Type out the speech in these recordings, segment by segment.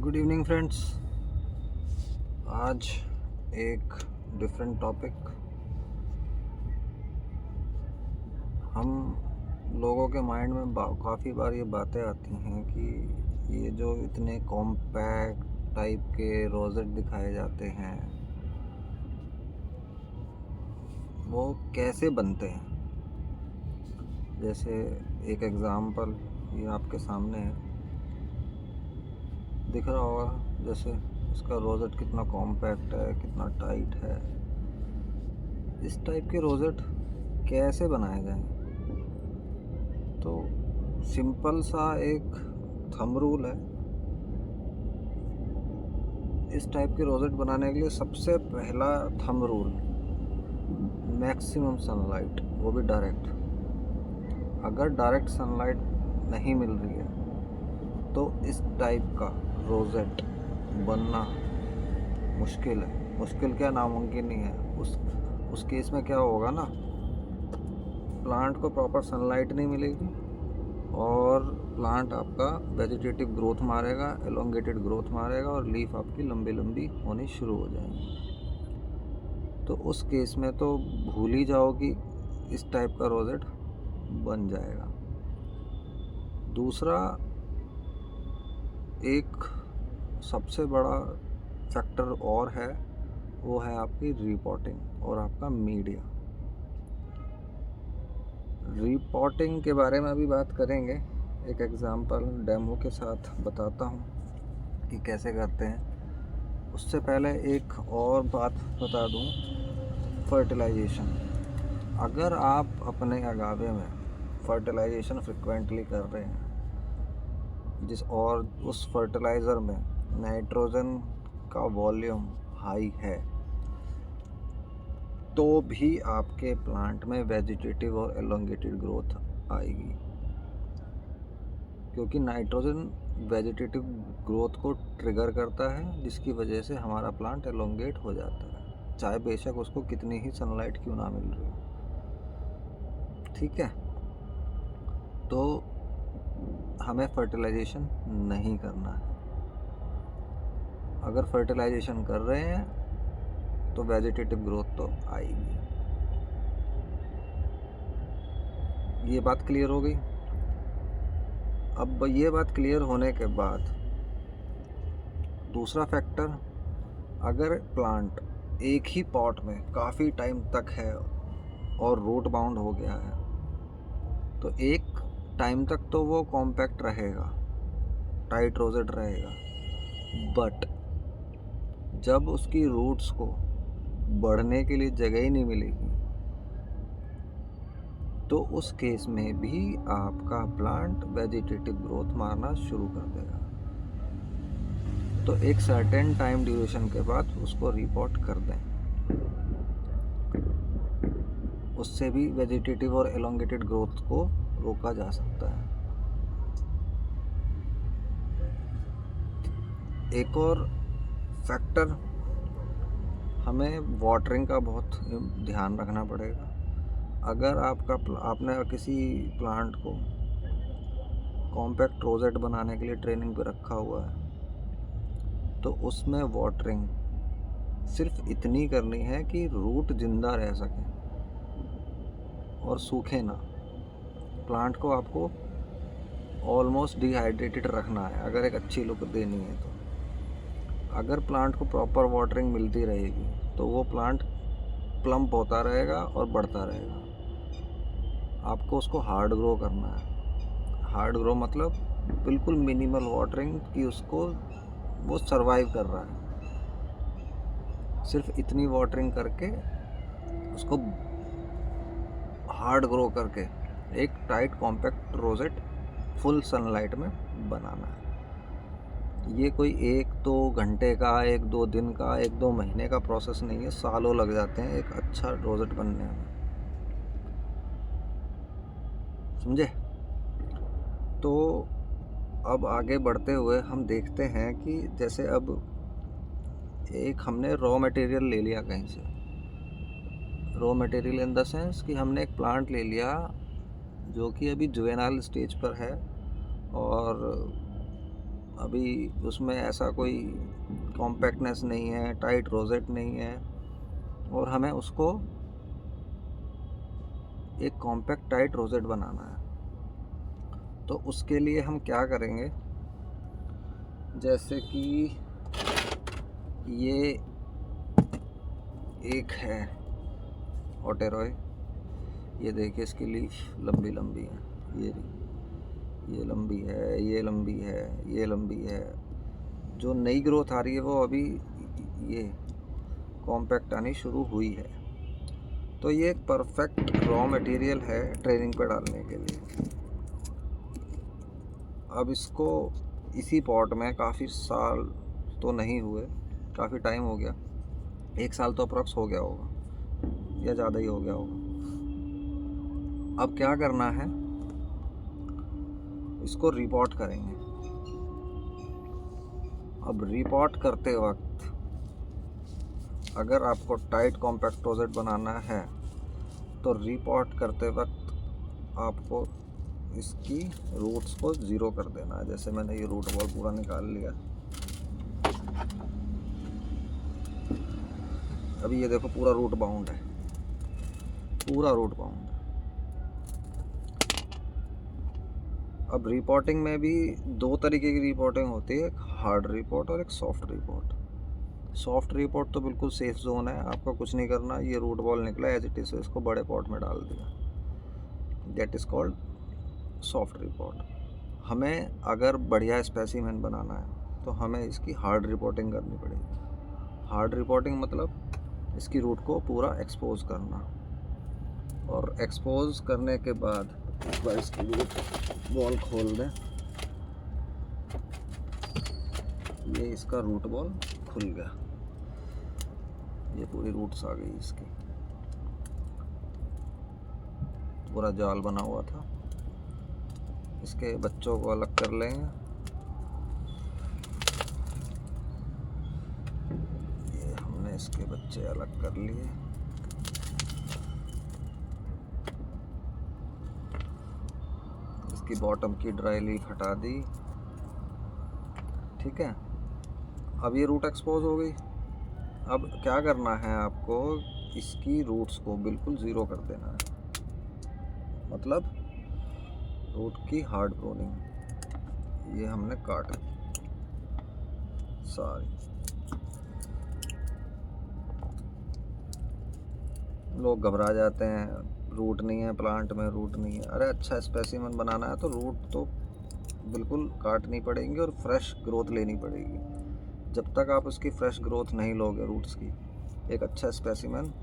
Good evening friends. आज एक different topic. हम लोगों के माइंड में काफ़ी बार ये बातें आती हैं कि ये जो इतने कॉम्पैक्ट टाइप के रोजेट दिखाए जाते हैं वो कैसे बनते हैं। जैसे एक एग्ज़ाम्पल ये आपके सामने है, दिख रहा होगा। जैसे इसका रोजेट कितना कॉम्पैक्ट है, कितना टाइट है। इस टाइप के रोजेट कैसे बनाए जाएं? तो सिंपल सा एक थंब रूल है। इस टाइप के रोजेट बनाने के लिए सबसे पहला थंब रूल, मैक्सिमम सनलाइट, वो भी डायरेक्ट। अगर डायरेक्ट सनलाइट नहीं मिल रही है तो इस टाइप का रोजेट बनना मुश्किल है। मुश्किल क्या, नामुमकिन नहीं है। उस केस में क्या होगा ना, प्लांट को प्रॉपर सनलाइट नहीं मिलेगी और प्लांट आपका वेजिटेटिव ग्रोथ मारेगा, एलोंगेटेड ग्रोथ मारेगा और लीफ आपकी लंबी लंबी होनी शुरू हो जाएंगी। तो उस केस में तो भूल ही जाओ कि इस टाइप का रोजेट बन जाएगा। दूसरा, एक सबसे बड़ा फैक्टर और है, वो है आपकी रिपोर्टिंग और आपका मीडिया। रिपोर्टिंग के बारे में अभी बात करेंगे, एक एग्जांपल डेमो के साथ बताता हूँ कि कैसे करते हैं। उससे पहले एक और बात बता दूँ, फर्टिलाइजेशन। अगर आप अपने अगावे में फर्टिलाइजेशन फ्रिक्वेंटली कर रहे हैं और उस फर्टिलाइज़र में नाइट्रोजन का वॉल्यूम हाई है, तो भी आपके प्लांट में वेजिटेटिव और एलोंगेटेड ग्रोथ आएगी, क्योंकि नाइट्रोजन वेजिटेटिव ग्रोथ को ट्रिगर करता है, जिसकी वजह से हमारा प्लांट एलोंगेट हो जाता है, चाहे बेशक उसको कितनी ही सनलाइट क्यों ना मिल रही हो। ठीक है, तो हमें फर्टिलाइजेशन नहीं करना है। अगर फर्टिलाइजेशन कर रहे हैं तो वेजिटेटिव ग्रोथ तो आएगी। ये बात क्लियर हो गई। अब ये बात क्लियर होने के बाद दूसरा फैक्टर, अगर प्लांट एक ही पॉट में काफ़ी टाइम तक है और रूट बाउंड हो गया है तो एक टाइम तक तो वो कॉम्पैक्ट रहेगा, टाइट रोजेट रहेगा। बट जब उसकी रूट्स को बढ़ने के लिए जगह ही नहीं मिलेगी तो उस केस में भी आपका प्लांट वेजिटेटिव ग्रोथ मारना शुरू कर देगा। तो एक सर्टेन टाइम ड्यूरेशन के बाद उसको रिपोर्ट कर दें, उससे भी वेजिटेटिव और एलोंगेटेड ग्रोथ को रोका जा सकता है। एक और फैक्टर, हमें वाटरिंग का बहुत ध्यान रखना पड़ेगा। अगर आपने किसी प्लांट को कॉम्पैक्ट रोजेट बनाने के लिए ट्रेनिंग पे रखा हुआ है तो उसमें वाटरिंग सिर्फ इतनी करनी है कि रूट जिंदा रह सके और सूखे ना। प्लांट को आपको ऑलमोस्ट डिहाइड्रेटेड रखना है अगर एक अच्छी लुक देनी है तो। अगर प्लांट को प्रॉपर वाटरिंग मिलती रहेगी तो वो प्लांट प्लम्प होता रहेगा और बढ़ता रहेगा। आपको उसको हार्ड ग्रो करना है। हार्ड ग्रो मतलब बिल्कुल मिनिमल वाटरिंग कि उसको वो सरवाइव कर रहा है, सिर्फ इतनी वाटरिंग करके उसको हार्ड ग्रो करके एक tight compact rosette full sunlight में बनाना है। ये कोई 1-2 घंटे का, 1-2 दिन का, 1-2 महीने का प्रोसेस नहीं है, सालों लग जाते हैं एक अच्छा रोजेट बनने में। समझे? तो अब आगे बढ़ते हुए हम देखते हैं कि जैसे अब एक हमने रॉ मटेरियल ले लिया कहीं से। Raw material in the sense कि हमने एक प्लांट ले लिया जो कि अभी जुवेनाइल स्टेज पर है और अभी उसमें ऐसा कोई कॉम्पैक्टनेस नहीं है, टाइट रोजेट नहीं है, और हमें उसको एक कॉम्पैक्ट टाइट रोजेट बनाना है। तो उसके लिए हम क्या करेंगे, जैसे कि ये एक है ओटेरॉय, ये देखिए इसकी लीफ लंबी लंबी है, ये लंबी है, ये लंबी है, ये लंबी है। जो नई ग्रोथ आ रही है वो अभी ये कॉम्पैक्ट आनी शुरू हुई है। तो ये एक परफेक्ट रॉ मटेरियल है ट्रेनिंग पे डालने के लिए। अब इसको इसी पॉट में काफ़ी साल तो नहीं हुए, काफ़ी टाइम हो गया, 1 साल तो अप्रॉक्स हो गया होगा या ज़्यादा ही हो गया होगा। अब क्या करना है, इसको रिपॉट करेंगे। अब रिपॉट करते वक्त अगर आपको टाइट कॉम्पैक्ट रोजेट बनाना है तो रिपॉट करते वक्त आपको इसकी रूट्स को ज़ीरो कर देना है। जैसे मैंने ये रूट बॉल पूरा निकाल लिया। अभी ये देखो पूरा रूट बाउंड है, पूरा रूट बाउंड है। अब रिपोर्टिंग में भी 2 तरीके की रिपोर्टिंग होती है, एक हार्ड रिपोर्ट और एक सॉफ्ट रिपोर्ट। सॉफ्ट रिपोर्ट तो बिल्कुल सेफ जोन है, आपको कुछ नहीं करना। ये रूट बॉल निकला एज इट इज़, इसको बड़े पॉट में डाल दिया, that is called soft report. हमें अगर बढ़िया स्पेसिमेन बनाना है तो हमें इसकी हार्ड रिपोर्टिंग करनी पड़ेगी। हार्ड रिपोर्टिंग मतलब इसकी रूट को पूरा एक्सपोज करना, और एक्सपोज करने के बाद एक बार इसकी रूट बॉल खोल दें, ये इसका रूट बॉल खुल गया, ये पूरी रूट्स आ गई इसकी, पूरा जाल बना हुआ था। इसके बच्चों को अलग कर लेंगे। ये हमने इसके बच्चे अलग कर लिए। इसकी बॉटम की ड्राई लीफ हटा दी, ठीक है। अब ये रूट एक्सपोज हो गई। अब क्या करना है आपको, इसकी रूट्स को बिल्कुल ज़ीरो कर देना है, मतलब रूट की हार्ड प्रूनिंग। ये हमने काट सारी। लोग घबरा जाते हैं, रूट नहीं है प्लांट में, रूट नहीं है। अरे अच्छा स्पेसिमेन बनाना है तो रूट तो बिल्कुल काटनी पड़ेंगी और फ्रेश ग्रोथ लेनी पड़ेगी। जब तक आप उसकी फ्रेश ग्रोथ नहीं लोगे रूट्स की, एक अच्छा स्पेसिमेन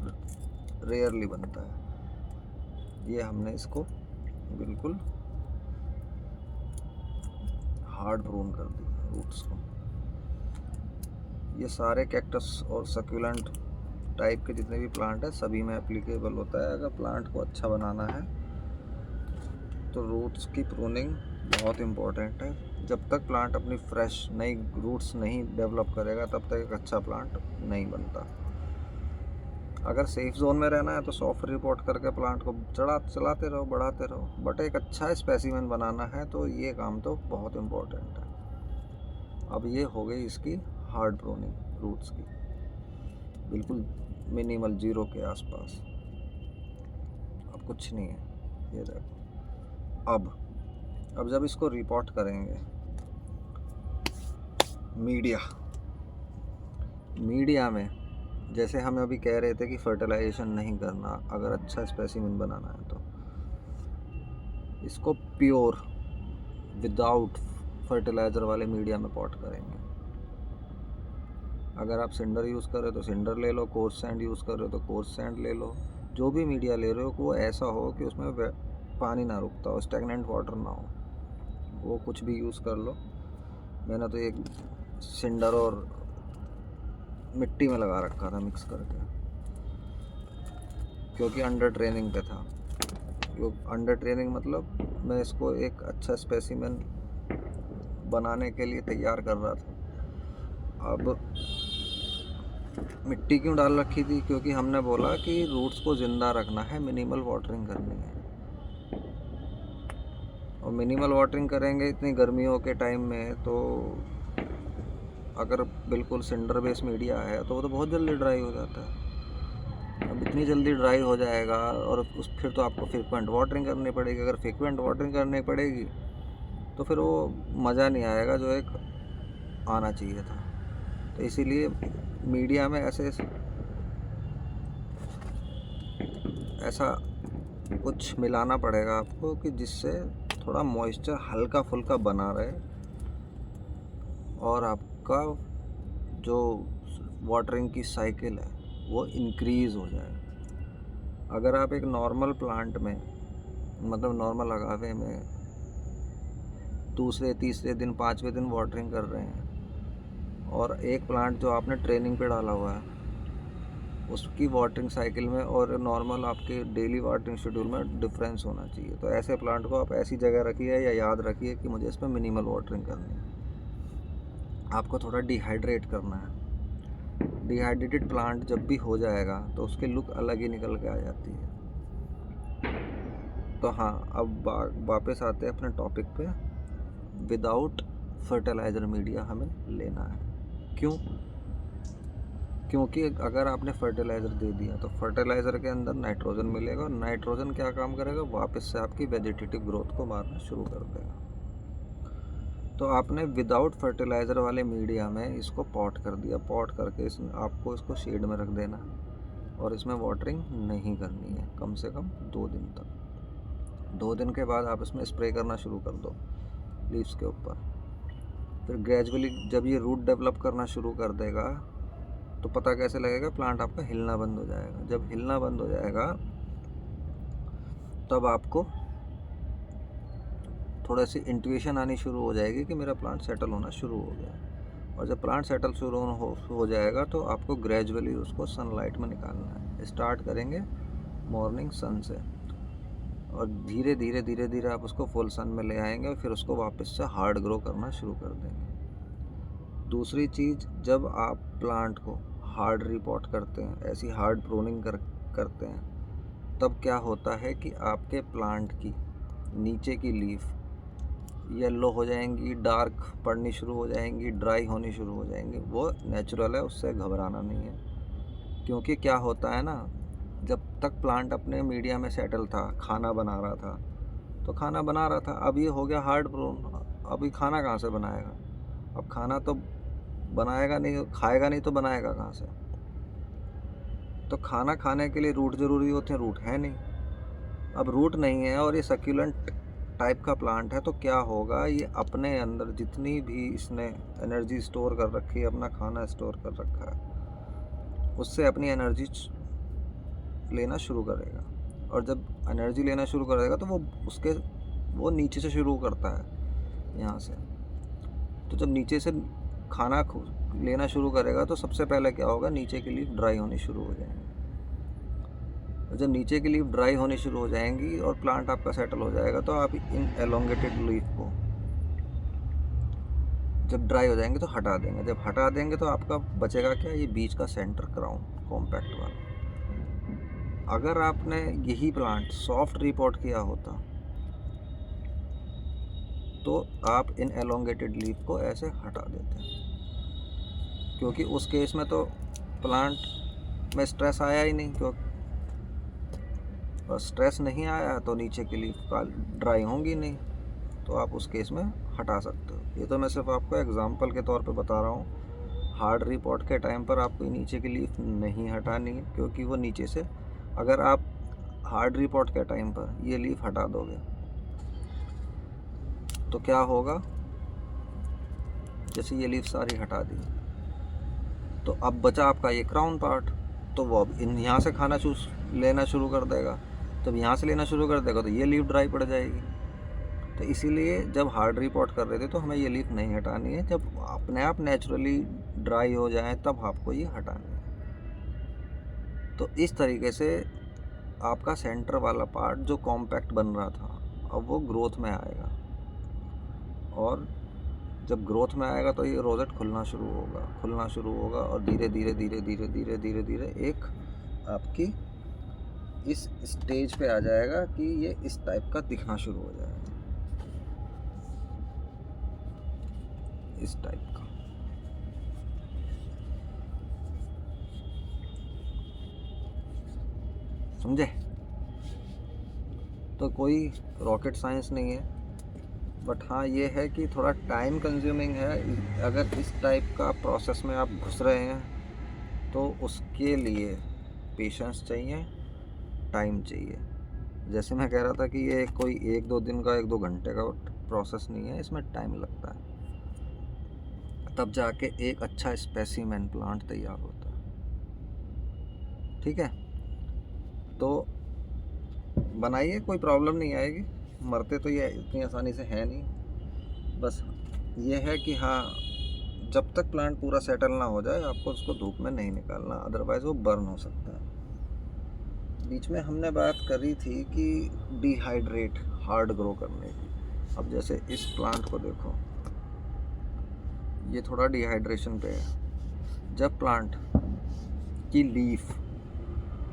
रेयरली बनता है। ये हमने इसको बिल्कुल हार्ड प्रून कर दिया रूट्स को। ये सारे कैक्टस और सक्यूलेंट टाइप के जितने भी प्लांट है सभी में एप्लीकेबल होता है। अगर प्लांट को अच्छा बनाना है तो रूट्स की प्रूनिंग बहुत इम्पोर्टेंट है। जब तक प्लांट अपनी फ्रेश नई रूट्स नहीं डेवलप करेगा तब तक एक अच्छा प्लांट नहीं बनता। अगर सेफ जोन में रहना है तो सॉफ्ट रिपोर्ट करके प्लांट को चलाते रहो, बढ़ाते रहो। बट एक अच्छा स्पेसिमेन बनाना है तो ये काम तो बहुत इम्पोर्टेंट है। अब ये हो गई इसकी हार्ड प्रूनिंग रूट्स की, बिल्कुल मिनिमल 0 के आसपास। अब कुछ नहीं है, ये देखो। अब जब इसको रिपोर्ट करेंगे, मीडिया में जैसे हम अभी कह रहे थे कि फर्टिलाइजेशन नहीं करना अगर अच्छा स्पेसिमेन बनाना है, तो इसको प्योर विदाउट फर्टिलाइज़र वाले मीडिया में पॉट करेंगे। अगर आप सिंडर यूज़ कर रहे हो तो सिंडर ले लो, कोर्स सैंड यूज़ कर रहे हो तो कोर्स सैंड ले लो। जो भी मीडिया ले रहे हो वो ऐसा हो कि उसमें पानी ना रुकता हो, स्टैग्नेंट वाटर ना हो, वो कुछ भी यूज़ कर लो। मैंने तो एक सिंडर और मिट्टी में लगा रखा था मिक्स करके, क्योंकि अंडर ट्रेनिंग पे था। अंडर ट्रेनिंग मतलब मैं इसको एक अच्छा स्पेसिमेन बनाने के लिए तैयार कर रहा था। अब मिट्टी क्यों डाल रखी थी, क्योंकि हमने बोला कि रूट्स को ज़िंदा रखना है, मिनिमल वाटरिंग करनी है। और मिनिमल वाटरिंग करेंगे इतनी गर्मियों के टाइम में, तो अगर बिल्कुल सिंडर बेस मीडिया है तो वो तो बहुत जल्दी ड्राई हो जाता है। अब इतनी जल्दी ड्राई हो जाएगा और फिर तो आपको फ्रिक्वेंट वाटरिंग करनी पड़ेगी। अगर फ्रिक्वेंट वाटरिंग करनी पड़ेगी तो फिर वो मज़ा नहीं आएगा जो एक आना चाहिए था। तो इसीलिए मीडिया में ऐसा कुछ मिलाना पड़ेगा आपको कि जिससे थोड़ा मॉइस्चर हल्का फुल्का बना रहे और आपका जो वाटरिंग की साइकिल है वो इंक्रीज़ हो जाए। अगर आप एक नॉर्मल प्लांट में, मतलब नॉर्मल अगावे में दूसरे तीसरे दिन पाँचवें दिन वाटरिंग कर रहे हैं, और एक प्लांट जो आपने ट्रेनिंग पे डाला हुआ है उसकी वाटरिंग साइकिल में और नॉर्मल आपके डेली वाटरिंग शेड्यूल में डिफरेंस होना चाहिए। तो ऐसे प्लांट को आप ऐसी जगह रखिए या याद रखिए कि मुझे इसमें मिनिमल वाटरिंग करनी है। आपको थोड़ा डिहाइड्रेट करना है। डिहाइड्रेटेड प्लांट जब भी हो जाएगा तो उसकी लुक अलग ही निकल के आ जाती है। तो हाँ, अब वापस आते हैं अपने टॉपिक पे। विदाउट फर्टिलाइज़र मीडिया हमें लेना है। क्यों? क्योंकि अगर आपने फर्टिलाइज़र दे दिया तो फर्टिलाइज़र के अंदर नाइट्रोजन मिलेगा, और नाइट्रोजन क्या काम करेगा, वापस से आपकी वेजिटेटिव ग्रोथ को मारना शुरू कर देगा। तो आपने विदाउट फर्टिलाइज़र वाले मीडिया में इसको पॉट कर दिया। पॉट करके आपको इसको शेड में रख देना है और इसमें वाटरिंग नहीं करनी है कम से कम 2 दिन तक। 2 दिन के बाद आप इसमें स्प्रे करना शुरू कर दो लीव्स के ऊपर। फिर ग्रेजुअली जब ये रूट डेवलप करना शुरू कर देगा तो पता कैसे लगेगा, प्लांट आपका हिलना बंद हो जाएगा। जब हिलना बंद हो जाएगा तब आपको थोड़ा सी इंट्यूशन आनी शुरू हो जाएगी कि मेरा प्लांट सेटल होना शुरू हो गया। और जब प्लांट सेटल शुरू हो जाएगा तो आपको ग्रेजुअली उसको सनलाइट में निकालना है। स्टार्ट करेंगे मॉर्निंग सन से, और धीरे धीरे धीरे धीरे आप उसको फुल सन में ले आएंगे और फिर उसको वापस से हार्ड ग्रो करना शुरू कर देंगे। दूसरी चीज़, जब आप प्लांट को हार्ड रिपोर्ट करते हैं, ऐसी हार्ड प्रूनिंग करते हैं, तब क्या होता है कि आपके प्लांट की नीचे की लीफ येलो हो जाएंगी, डार्क पड़नी शुरू हो जाएंगी, ड्राई होनी शुरू हो जाएंगी। वो नेचुरल है, उससे घबराना नहीं है। क्योंकि क्या होता है ना, जब तक प्लांट अपने मीडिया में सेटल था, खाना बना रहा था तो खाना बना रहा था। अब ये हो गया हार्ड प्रून, अभी खाना कहाँ से बनाएगा? अब खाना तो बनाएगा नहीं, खाएगा नहीं तो बनाएगा कहाँ से? तो खाना खाने के लिए रूट ज़रूरी होते हैं, रूट है नहीं। अब रूट नहीं है और ये सक्यूलेंट टाइप का प्लांट है, तो क्या होगा, ये अपने अंदर जितनी भी इसने एनर्जी स्टोर कर रखी है, अपना खाना स्टोर कर रखा है, उससे अपनी एनर्जी लेना शुरू करेगा। और जब एनर्जी लेना शुरू करेगा तो वो नीचे से शुरू करता है, यहाँ से। तो जब नीचे से खाना लेना शुरू करेगा तो सबसे पहले क्या होगा, नीचे की लीफ ड्राई होनी शुरू हो जाएंगी। और जब नीचे की लीफ ड्राई होनी शुरू हो जाएंगी और प्लांट आपका सेटल हो जाएगा, तो आप इन एलोंगेटेड लीफ को जब ड्राई हो जाएंगे तो हटा देंगे। जब हटा देंगे तो आपका बचेगा क्या, ये बीच का सेंटर क्राउन कॉम्पैक्ट वाला। अगर आपने यही प्लांट सॉफ्ट रिपोर्ट किया होता तो आप इन एलोंगेटेड लीफ को ऐसे हटा देते, क्योंकि उस केस में तो प्लांट में स्ट्रेस आया ही नहीं। क्योंकि और स्ट्रेस नहीं आया तो नीचे की लीफ का ड्राई होंगी नहीं, तो आप उस केस में हटा सकते हो। ये तो मैं सिर्फ आपको एग्जांपल के तौर पे बता रहा हूँ। हार्ड रिपोर्ट के टाइम पर आपको नीचे की लीफ नहीं हटानी है, क्योंकि वो नीचे से, अगर आप हार्ड रिपोर्ट के टाइम पर ये लीफ हटा दोगे तो क्या होगा, जैसे ये लीफ सारी हटा दी तो अब बचा आपका ये क्राउन पार्ट, तो वो अब यहाँ से खाना लेना शुरू कर देगा। जब यहाँ से लेना शुरू कर देगा तो ये लीफ ड्राई पड़ जाएगी। तो इसीलिए जब हार्ड रिपोर्ट कर रहे थे तो हमें ये लीफ नहीं हटानी है। जब अपने आप नेचुरली ड्राई हो जाए तब आपको ये हटानी है। तो इस तरीके से आपका सेंटर वाला पार्ट जो कॉम्पैक्ट बन रहा था, अब वो ग्रोथ में आएगा। और जब ग्रोथ में आएगा तो ये रोजेट खुलना शुरू होगा और धीरे धीरे धीरे धीरे धीरे धीरे धीरे एक आपकी इस स्टेज पे आ जाएगा कि ये इस टाइप का दिखना शुरू हो जाएगा। इस टाइप का। समझे? तो कोई रॉकेट साइंस नहीं है, बट हाँ ये है कि थोड़ा टाइम कंज्यूमिंग है। अगर इस टाइप का प्रोसेस में आप घुस रहे हैं तो उसके लिए पेशेंस चाहिए, टाइम चाहिए। जैसे मैं कह रहा था कि ये कोई 1-2 दिन का 1-2 घंटे का प्रोसेस नहीं है, इसमें टाइम लगता है, तब जाके एक अच्छा स्पेसिमेन प्लांट तैयार होता है। ठीक है, तो बनाइए, कोई प्रॉब्लम नहीं आएगी। मरते तो ये इतनी आसानी से है नहीं। बस ये है कि हाँ, जब तक प्लांट पूरा सेटल ना हो जाए आपको उसको धूप में नहीं निकालना, अदरवाइज़ वो बर्न हो सकता है। बीच में हमने बात करी थी कि डिहाइड्रेट हार्ड ग्रो करने की। अब जैसे इस प्लांट को देखो, ये थोड़ा डिहाइड्रेशन पे है। जब प्लांट की लीफ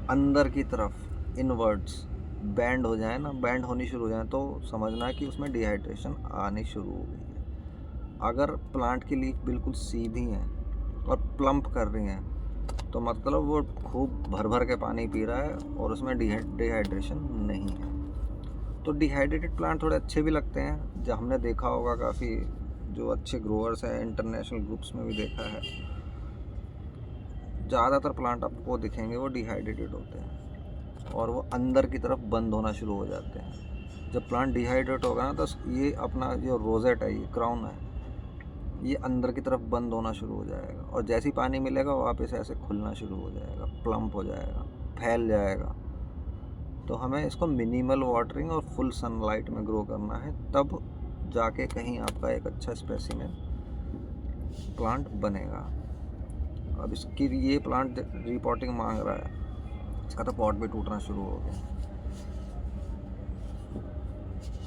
अंदर की तरफ इनवर्ड्स बैंड हो जाए ना, बैंड होनी शुरू हो जाए, तो समझना कि उसमें डिहाइड्रेशन आनी शुरू हो गई है। अगर प्लांट की लीफ बिल्कुल सीधी हैं और प्लम्प कर रही हैं, तो मतलब वो खूब भर भर के पानी पी रहा है और उसमें डिहाइड्रेशन नहीं है। तो डिहाइड्रेटेड प्लांट थोड़े अच्छे भी लगते हैं, जो हमने देखा होगा काफ़ी जो अच्छे ग्रोअर्स हैं इंटरनेशनल ग्रुप्स में भी देखा है। ज़्यादातर प्लांट आपको दिखेंगे वो डिहाइड्रेटेड होते हैं और वो अंदर की तरफ बंद होना शुरू हो जाते हैं। जब प्लांट डिहाइड्रेट होगा ना, तो ये अपना जो रोजेट है, ये क्राउन है, ये अंदर की तरफ बंद होना शुरू हो जाएगा और जैसे ही पानी मिलेगा वापस ऐसे खुलना शुरू हो जाएगा, प्लम्प हो जाएगा, फैल जाएगा। तो हमें इसको मिनिमल वाटरिंग और फुल सनलाइट में ग्रो करना है, तब जाके कहीं आपका एक अच्छा स्पेसिमेन प्लांट बनेगा। अब इसकी ये प्लांट रिपोर्टिंग मांग रहा है, इसका तो पॉट भी टूटना शुरू हो गया।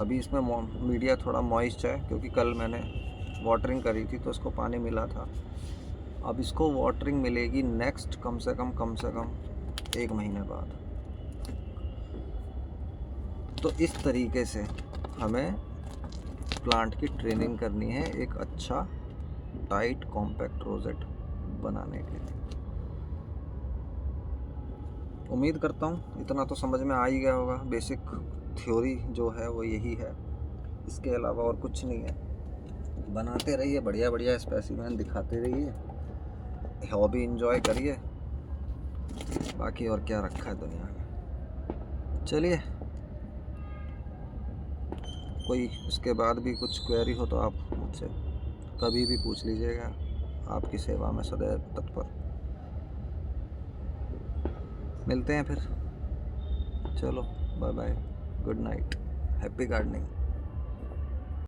अभी इसमें मीडिया थोड़ा मॉइस्ट है क्योंकि कल मैंने वाटरिंग करी थी तो इसको पानी मिला था। अब इसको वाटरिंग मिलेगी नेक्स्ट कम से कम 1 महीने बाद। तो इस तरीके से हमें प्लांट की ट्रेनिंग करनी है एक अच्छा टाइट कॉम्पैक्ट रोजेट बनाने के लिए। उम्मीद करता हूँ इतना तो समझ में आ ही गया होगा। बेसिक थ्योरी जो है वो यही है, इसके अलावा और कुछ नहीं है। बनाते रहिए, बढ़िया बढ़िया स्पेसिमेन दिखाते रहिए, हॉबी एंजॉय करिए, बाकी और क्या रखा है दुनिया में। चलिए, कोई इसके बाद भी कुछ क्वेरी हो तो आप मुझसे कभी भी पूछ लीजिएगा, आपकी सेवा में सदैव तत्पर। मिलते हैं फिर, चलो bye bye, good night, happy gardening.